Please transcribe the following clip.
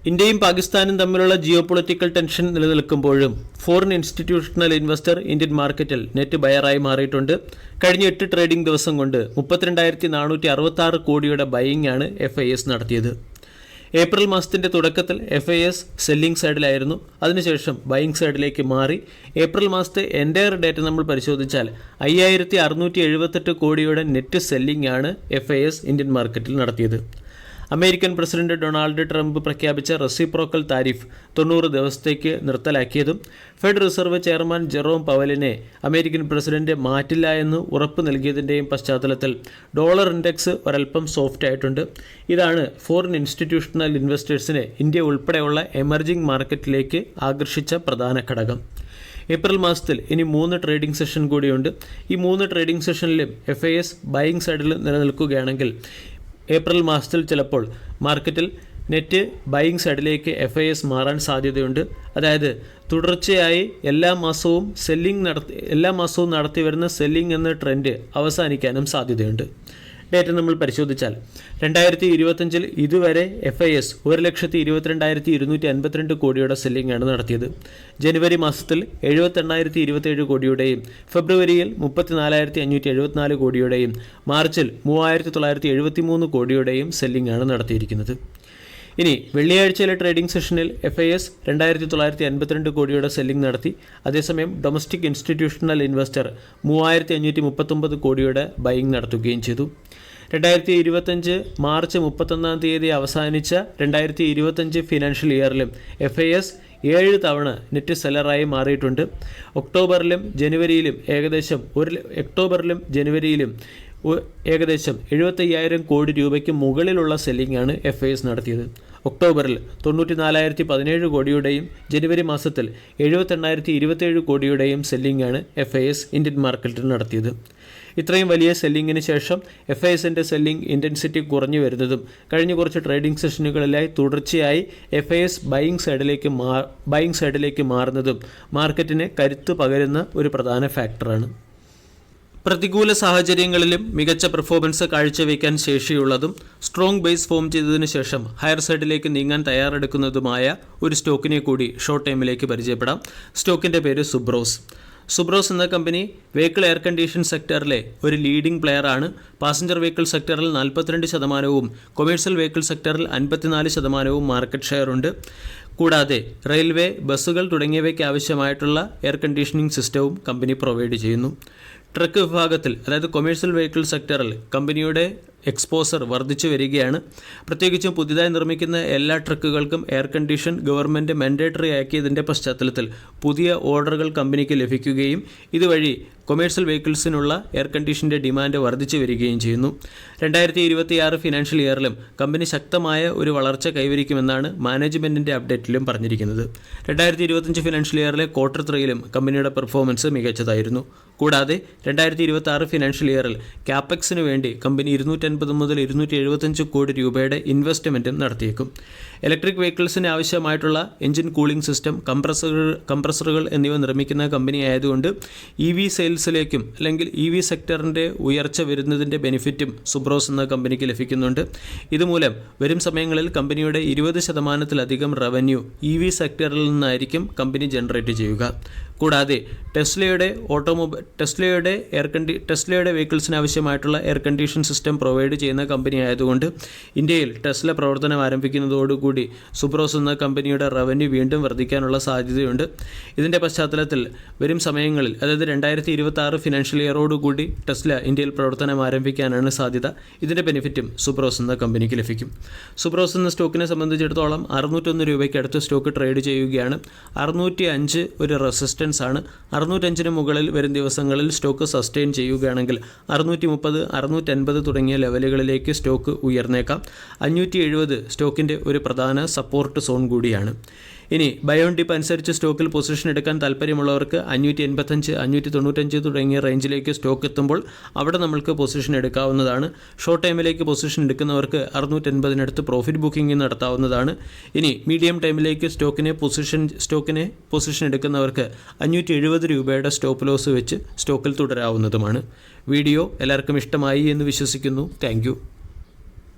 ഇന്ത്യയും പാകിസ്ഥാനും തമ്മിലുള്ള ജിയോ പൊളിറ്റിക്കൽ ടെൻഷൻ നിലനിൽക്കുമ്പോഴും ഫോറിൻ ഇൻസ്റ്റിറ്റ്യൂഷണൽ ഇൻവെസ്റ്റർ ഇന്ത്യൻ മാർക്കറ്റിൽ നെറ്റ് ബയറായി മാറിയിട്ടുണ്ട്. കഴിഞ്ഞ 8 ട്രേഡിംഗ് ദിവസം കൊണ്ട് 32,466 കോടിയുടെ ബൈയിങ് ആണ് FIS നടത്തിയത്. ഏപ്രിൽ മാസത്തിൻ്റെ തുടക്കത്തിൽ FIS സെല്ലിംഗ് സൈഡിലായിരുന്നു. അതിനുശേഷം ബൈയിങ് സൈഡിലേക്ക് മാറി. ഏപ്രിൽ മാസത്തെ എൻ്റയർ ഡേറ്റ നമ്മൾ പരിശോധിച്ചാൽ 5,678 കോടിയുടെ നെറ്റ് സെല്ലിംഗ് ആണ് FIS ഇന്ത്യൻ മാർക്കറ്റിൽ നടത്തിയത്. അമേരിക്കൻ പ്രസിഡന്റ് ഡൊണാൾഡ് ട്രംപ് പ്രഖ്യാപിച്ച റെസിപ്രോക്കൽ താരിഫ് 90 ദിവസത്തേക്ക് നിർത്തലാക്കിയതും ഫെഡ് റിസർവ് ചെയർമാൻ ജെറോം പവലിനെ അമേരിക്കൻ പ്രസിഡന്റ് മാറ്റില്ല എന്ന് ഉറപ്പ് നൽകിയതിൻ്റെയും പശ്ചാത്തലത്തിൽ ഡോളർ ഇൻഡെക്സ് ഒരൽപ്പം സോഫ്റ്റ് ആയിട്ടുണ്ട്. ഇതാണ് ഫോറിൻ ഇൻസ്റ്റിറ്റ്യൂഷണൽ ഇൻവെസ്റ്റേഴ്സിനെ ഇന്ത്യ ഉൾപ്പെടെയുള്ള എമർജിംഗ് മാർക്കറ്റിലേക്ക് ആകർഷിച്ച പ്രധാന ഘടകം. ഏപ്രിൽ മാസത്തിൽ ഇനി 3 ട്രേഡിംഗ് സെഷൻ കൂടിയുണ്ട്. ഈ 3 ട്രേഡിംഗ് സെഷനിലും FIS ബൈയിങ് സൈഡിൽ നിലനിൽക്കുകയാണെങ്കിൽ ഏപ്രിൽ മാസത്തിൽ ചിലപ്പോൾ മാർക്കറ്റിൽ നെറ്റ് ബൈയിങ് സൈഡിലേക്ക് FIS മാറാൻ സാധ്യതയുണ്ട്. അതായത് തുടർച്ചയായി എല്ലാ മാസവും നടത്തി വരുന്ന സെല്ലിംഗ് എന്ന ട്രെൻഡ് അവസാനിക്കാനും സാധ്യതയുണ്ട്. ഡേറ്റ നമ്മൾ പരിശോധിച്ചാൽ 2025 ഇതുവരെ FIS 1,22,252 കോടിയുടെ സെല്ലിംഗ് ആണ് നടത്തിയത്. ജനുവരി മാസത്തിൽ 78,027 കോടിയുടെയും ഫെബ്രുവരിയിൽ 34,574 കോടിയുടെയും മാർച്ചിൽ 3,973 കോടിയുടെയും സെല്ലിംഗ് ആണ് നടത്തിയിരിക്കുന്നത്. ഇനി വെള്ളിയാഴ്ചയിലെ ട്രേഡിംഗ് സെഷനിൽ FIS 2,952 കോടിയുടെ സെല്ലിംഗ് നടത്തി. അതേസമയം ഡൊമസ്റ്റിക് ഇൻസ്റ്റിറ്റ്യൂഷണൽ ഇൻവെസ്റ്റർ 3,539 കോടിയുടെ ബൈയിങ് നടത്തുകയും ചെയ്തു. 2025 മാർച്ച് 31 തീയതി അവസാനിച്ച 2025 ഫിനാൻഷ്യൽ ഇയറിലും FIS 7 തവണ നെറ്റ് സെല്ലറായി മാറിയിട്ടുണ്ട്. ഒക്ടോബറിലും ജനുവരിയിലും ഏകദേശം 75,000 കോടി രൂപയ്ക്ക് മുകളിലുള്ള സെല്ലിംഗ് ആണ് FIS നടത്തിയത്. ഒക്ടോബറിൽ 94,017 കോടിയുടെയും ജനുവരി മാസത്തിൽ 78,027 കോടിയുടെയും സെല്ലിംഗ് ആണ് FIS ഇന്ത്യൻ മാർക്കറ്റിൽ നടത്തിയത്. ഇത്രയും വലിയ സെല്ലിങ്ങിന് ശേഷം FISൻ്റെ സെല്ലിംഗ് ഇൻറ്റൻസിറ്റി കുറഞ്ഞു വരുന്നതും കഴിഞ്ഞ കുറച്ച് ട്രേഡിംഗ് സെഷനുകളിലായി തുടർച്ചയായി FIS ബൈയിങ് സൈഡിലേക്ക് മാറുന്നതും മാർക്കറ്റിന് കരുത്ത് പകരുന്ന ഒരു പ്രധാന ഫാക്ടറാണ്. പ്രതികൂല സാഹചര്യങ്ങളിലും മികച്ച പെർഫോമൻസ് കാഴ്ചവെക്കാൻ ശേഷിയുള്ളതും സ്ട്രോങ് ബേസ് ഫോം ചെയ്തതിനു ശേഷം ഹയർ സൈഡിലേക്ക് നീങ്ങാൻ തയ്യാറെടുക്കുന്നതുമായ ഒരു സ്റ്റോക്കിനെ കൂടി ഷോർട്ട് ടൈമിലേക്ക് പരിചയപ്പെടാം. സ്റ്റോക്കിൻ്റെ പേര് സുബ്രോസ് എന്ന കമ്പനി വെഹിക്കിൾ എയർ കണ്ടീഷൻ സെക്ടറിലെ ഒരു ലീഡിംഗ് പ്ലെയറാണ്. പാസഞ്ചർ വെഹിക്കിൾ സെക്ടറിൽ 42%, കൊമേഴ്സ്യൽ വെഹിക്കിൾ സെക്ടറിൽ 54% മാർക്കറ്റ് ഷെയർ ഉണ്ട്. കൂടാതെ റെയിൽവേ, ബസ്സുകൾ തുടങ്ങിയവയ്ക്ക് ആവശ്യമായിട്ടുള്ള എയർ കണ്ടീഷനിങ് സിസ്റ്റവും കമ്പനി പ്രൊവൈഡ് ചെയ്യുന്നു. ട്രക്ക് വിഭാഗത്തിൽ, അതായത് കൊമേഴ്സ്യൽ വെഹിക്കിൾ സെക്ടറിൽ കമ്പനിയുടെ എക്സ്പോസർ വർദ്ധിച്ചു വരികയാണ്. പ്രത്യേകിച്ചും പുതിയതായി നിർമ്മിക്കുന്ന എല്ലാ ട്രക്കുകൾക്കും എയർ കണ്ടീഷൻ ഗവൺമെൻറ് മാൻഡേറ്ററി ആക്കിയതിൻ്റെ പശ്ചാത്തലത്തിൽ പുതിയ ഓർഡറുകൾ കമ്പനിക്ക് ലഭിക്കുകയും ഇതുവഴി കൊമേഴ്സ്യൽ വെഹിക്കിൾസിനുള്ള എയർ കണ്ടീഷൻ്റെ ഡിമാൻഡ് വർദ്ധിച്ചു വരികയും ചെയ്യുന്നു. 2026 ഫിനാൻഷ്യൽ ഇയറിലും കമ്പനി ശക്തമായ ഒരു വളർച്ച കൈവരിക്കുമെന്നാണ് മാനേജ്മെൻറ്റിൻ്റെ അപ്ഡേറ്റിലും പറഞ്ഞിരിക്കുന്നത്. 2025 ഫിനാൻഷ്യൽ ഇയറിലെ ക്വാർട്ടർ 3യിലും കമ്പനിയുടെ പെർഫോമൻസ് മികച്ചതായിരുന്നു. കൂടാതെ 2026 ഫിനാൻഷ്യൽ ഇയറിൽ ക്യാപെക്സിന് വേണ്ടി കമ്പനി 250 മുതൽ 275 കോടി രൂപയുടെ ഇൻവെസ്റ്റ്മെൻറ്റും നടത്തിയേക്കും. ഇലക്ട്രിക് വെഹിക്കിൾസിന് ആവശ്യമായിട്ടുള്ള എഞ്ചിൻ കൂളിംഗ് സിസ്റ്റം, കംപ്രസറുകൾ എന്നിവ നിർമ്മിക്കുന്ന കമ്പനി ആയതുകൊണ്ട് EV സെയിൽസിലേക്കും അല്ലെങ്കിൽ EV സെക്ടറിൻ്റെ ഉയർച്ച വരുന്നതിൻ്റെ ബെനിഫിറ്റും സുബ്രോസ് എന്ന കമ്പനിക്ക് ലഭിക്കുന്നുണ്ട്. ഇതുമൂലം വരും സമയങ്ങളിൽ കമ്പനിയുടെ 20%-ലധികം റവന്യൂ EV സെക്ടറിൽ നിന്നായിരിക്കും കമ്പനി ജനറേറ്റ് ചെയ്യുക. കൂടാതെ ടെസ്ലയുടെ വെഹിക്കിൾസിന് ആവശ്യമായിട്ടുള്ള എയർ കണ്ടീഷൻ സിസ്റ്റം പ്രൊവൈഡ് ചെയ്യുന്ന കമ്പനി ആയതുകൊണ്ട് ഇന്ത്യയിൽ ടെസ്ല പ്രവർത്തനം ആരംഭിക്കുന്നതോടുകൂടി സുബ്രോസ് എന്ന കമ്പനിയുടെ റവന്യൂ വീണ്ടും വർദ്ധിക്കാനുള്ള സാധ്യതയുണ്ട്. ഇതിൻ്റെ പശ്ചാത്തലത്തിൽ വരും സമയങ്ങളിൽ, അതായത് 2026 ഫിനാൻഷ്യൽ ഇയറോടുകൂടി ടെസ്ല ഇന്ത്യയിൽ പ്രവർത്തനം ആരംഭിക്കാനാണ് സാധ്യത. ഇതിൻ്റെ ബെനിഫിറ്റും സുബ്രോസ് എന്ന കമ്പനിക്ക് ലഭിക്കും. സുബ്രോസ് എന്ന സ്റ്റോക്കിനെ സംബന്ധിച്ചിടത്തോളം 601 രൂപയ്ക്ക് അടുത്ത് സ്റ്റോക്ക് ട്രേഡ് ചെയ്യുകയാണ്. 605 ഒരു റെസിസ്റ്റൻസ് ആണ്. 605-ന് മുകളിൽ വരും ദിവസങ്ങളിൽ സ്റ്റോക്ക് സസ്റ്റെയിൻ ചെയ്യുകയാണെങ്കിൽ 630, 650 തുടങ്ങിയ ലെവലുകളിലേക്ക് സ്റ്റോക്ക് ഉയർന്നേക്കാം. 570 സ്റ്റോക്കിൻ്റെ ഒരു പ്രധാന സപ്പോർട്ട് സോൺ കൂടിയാണ്. ഇനി ബയോൺ ഡിപ്പ് അനുസരിച്ച് സ്റ്റോക്കിൽ പൊസിഷൻ എടുക്കാൻ താല്പര്യമുള്ളവർക്ക് 585, 595 തുടങ്ങിയ റേഞ്ചിലേക്ക് സ്റ്റോക്ക് എത്തുമ്പോൾ അവിടെ നമ്മൾക്ക് പൊസിഷൻ എടുക്കാവുന്നതാണ്. ഷോർട്ട് ടൈമിലേക്ക് പൊസിഷൻ എടുക്കുന്നവർക്ക് 680-നടുത്ത് പ്രോഫിറ്റ് ബുക്കിംഗ് നടത്താവുന്നതാണ്. ഇനി മീഡിയം ടൈമിലേക്ക് സ്റ്റോക്കിനെ പൊസിഷൻ എടുക്കുന്നവർക്ക് 570 രൂപയുടെ സ്റ്റോപ്പ് ലോസ് വെച്ച് സ്റ്റോക്കിൽ തുടരാവുന്നതുമാണ്. വീഡിയോ എല്ലാവർക്കും ഇഷ്ടമായി എന്ന് വിശ്വസിക്കുന്നു. Thank you.